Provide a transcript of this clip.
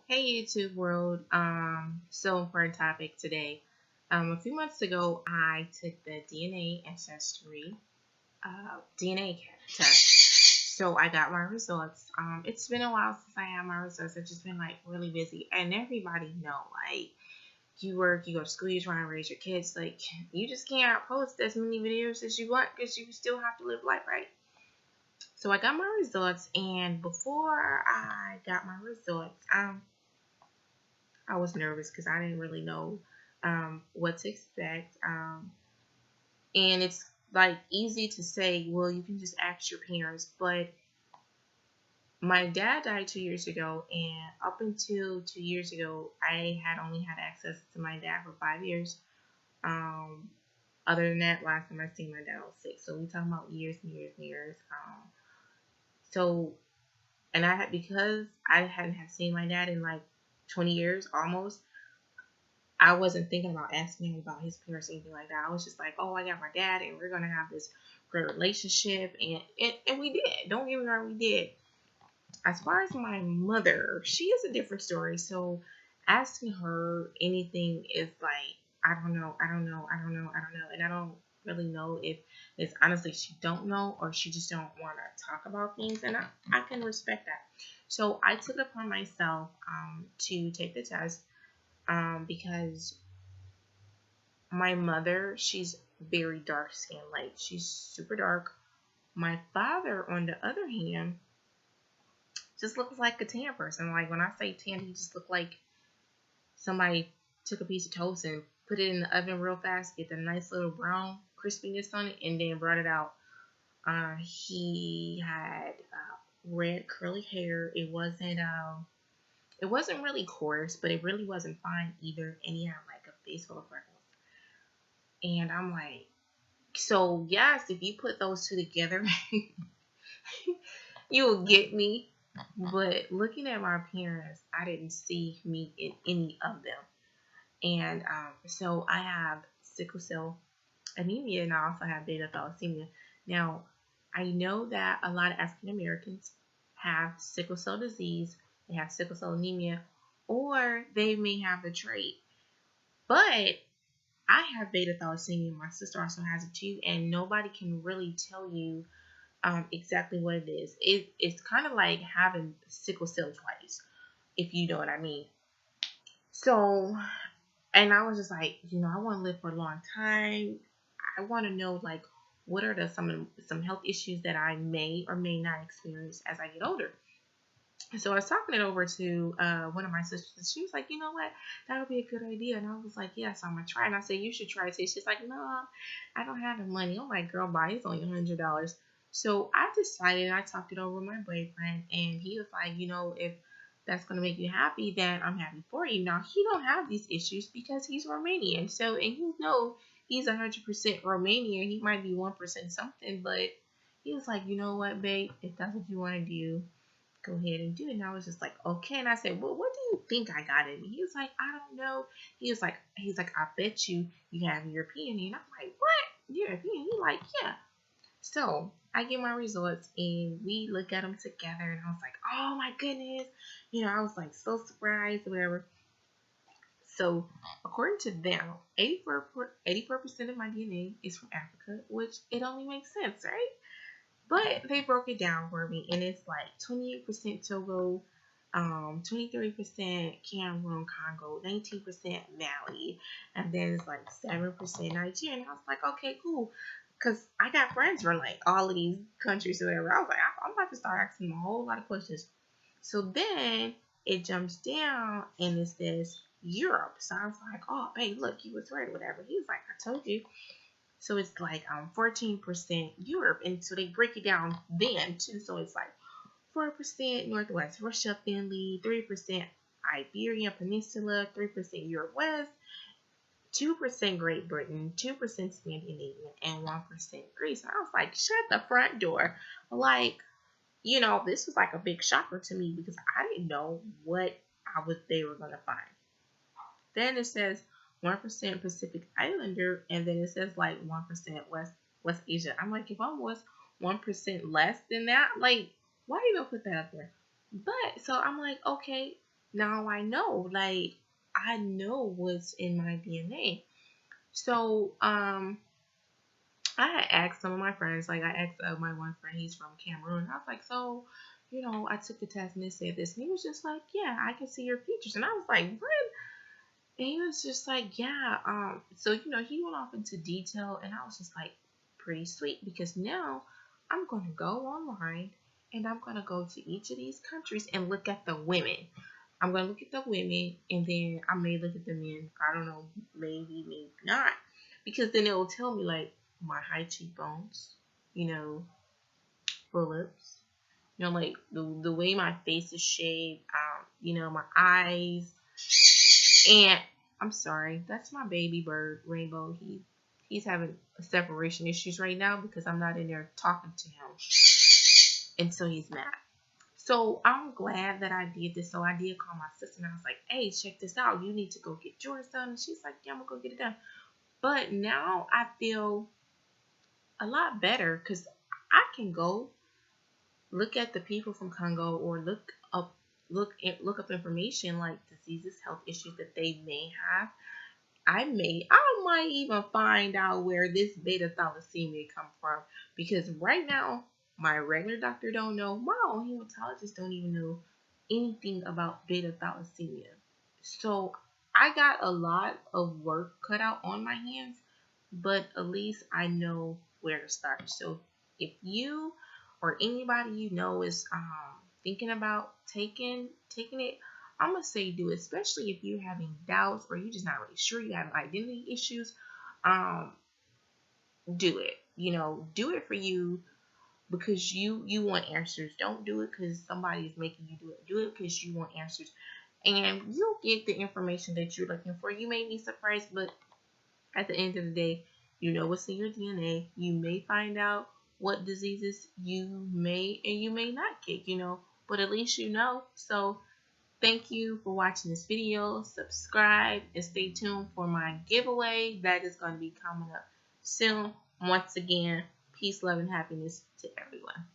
Hey YouTube world. So important topic today. A few months ago, I took the DNA ancestry DNA test. So I got my results. It's been a while since I had my results. I've just been like really busy, and everybody know like you work, you go to school, you try and raise your kids. Like you just can't post as many videos as you want because you still have to live life, right? So I got my results, and before I got my results, I was nervous because I didn't really know what to expect. And it's like easy to say, well, you can just ask your parents. But my dad died 2 years ago, and up until 2 years ago, I had only had access to my dad for 5 years. Um, Other than that, last time I seen my dad I was 6. So we talking about years and years and years. So and I had because I hadn't had seen my dad in like 20 years almost. I wasn't thinking about asking him about his parents or anything like that. I was just like, oh, I got my dad, and we're gonna have this great relationship, and we did. Don't get me wrong, we did. As far as my mother, she is a different story. So asking her anything is like, I don't know, I don't know, I don't know, I don't know, and I don't really know if it's honestly she don't know or she just don't want to talk about things, and I can respect that. So I took it upon myself to take the test because my mother, she's very dark skinned, like she's super dark. My father, on the other hand, just looks like a tan person. Like when I say tan, he just looked like somebody took a piece of toast and put it in the oven real fast, get the nice little brown crispiness on it, and then brought it out. He had red curly hair. It wasn't really coarse, but it really wasn't fine either. And he had like a face full of freckles. And I'm like, so yes, if you put those two together, you will get me. But looking at my parents, I didn't see me in any of them. And so I have sickle cell anemia, and I also have beta thalassemia. Now, I know that a lot of African Americans have sickle cell disease, they have sickle cell anemia, or they may have the trait. But I have beta thalassemia. My sister also has it too, and nobody can really tell you exactly what it is. It's kind of like having sickle cell twice, if you know what I mean. So, and I was just like, I want to live for a long time. I want to know like what are some health issues that I may or may not experience as I get older. So I was talking it over to one of my sisters, and she was like, you know what, that would be a good idea. And I was like, yes, I'm gonna try. And I said, you should try it too. She's like, no, I don't have the money. I'm like, girl, buy it's only $100. So I decided, I talked it over with my boyfriend, and he was like, if that's gonna make you happy, then I'm happy for you. Now he don't have these issues because he's Romanian. So and he's 100% Romanian. He might be 1% something, but he was like, you know what, babe, if that's what you want to do, go ahead and do it. And I was just like, okay. And I said, well, what do you think I got in me? He was like, I don't know. He's like, I bet you have European. And I'm like, what? European? He like, yeah. So I get my results, and we look at them together, and I was like, oh my goodness. I was like so surprised or whatever. So according to them, 84% of my DNA is from Africa, which it only makes sense, right? But they broke it down for me, and it's like 28% Togo, 23% Cameroon, Congo, 19% Mali, and then it's like 7% Nigeria. And I was like, okay, cool. Because I got friends from like all of these countries or whatever. I was like, I'm about to start asking them a whole lot of questions. So then it jumps down and it says Europe. So I was like, oh, babe, look, you was right, whatever. He was like, I told you. So it's like 14% Europe, and so they break it down then too. So it's like 4% Northwest Russia, Finley, 3% Iberian Peninsula, 3% Europe West, 2% Great Britain, 2% Scandinavian, and 1% Greece. And I was like, shut the front door. Like, this was like a big shocker to me because I didn't know what they were gonna find. Then it says 1% Pacific Islander, and then it says like 1% West Asia. I'm like, if I was 1% less than that, like, why even put that up there? But so I'm like, okay, now I know, like, I know what's in my DNA. So, I had asked some of my friends, like I asked my one friend, he's from Cameroon. I was like, so, I took the test and it said this, and he was just like, yeah, I can see your features, and I was like, what? And he was just like, yeah. So he went off into detail, and I was just like, pretty sweet, because now I'm gonna go online and I'm gonna go to each of these countries and look at the women. I'm gonna look at the women, and then I may look at the men. I don't know, maybe not, because then it will tell me like my high cheekbones, full lips, like the way my face is shaped, my eyes, and I'm sorry, that's my baby bird, Rainbow. He's having separation issues right now because I'm not in there talking to him, and so he's mad. So I'm glad that I did this. So I did call my sister and I was like, hey, check this out. You need to go get yours done. And she's like, yeah, I'm going to go get it done. But now I feel a lot better because I can go look at the people from Congo, or look up information like diseases, health issues that they may have. I might even find out where this beta thalassemia come from, because right now my regular doctor don't know, my own hematologist don't even know anything about beta thalassemia. So I got a lot of work cut out on my hands, but at least I know where to start. So if you or anybody is thinking about taking it, I'm gonna say do it, especially if you're having doubts or you're just not really sure, you have identity issues. Um, do it. Do it for you, because you want answers. Don't do it because somebody is making you do it. Do it because you want answers, and you'll get the information that you're looking for. You may be surprised, but at the end of the day, you know what's in your DNA. You may find out what diseases you may and you may not get, but at least you know. So thank you for watching this video. Subscribe and stay tuned for my giveaway that is going to be coming up soon. Once again, peace, love, and happiness to everyone.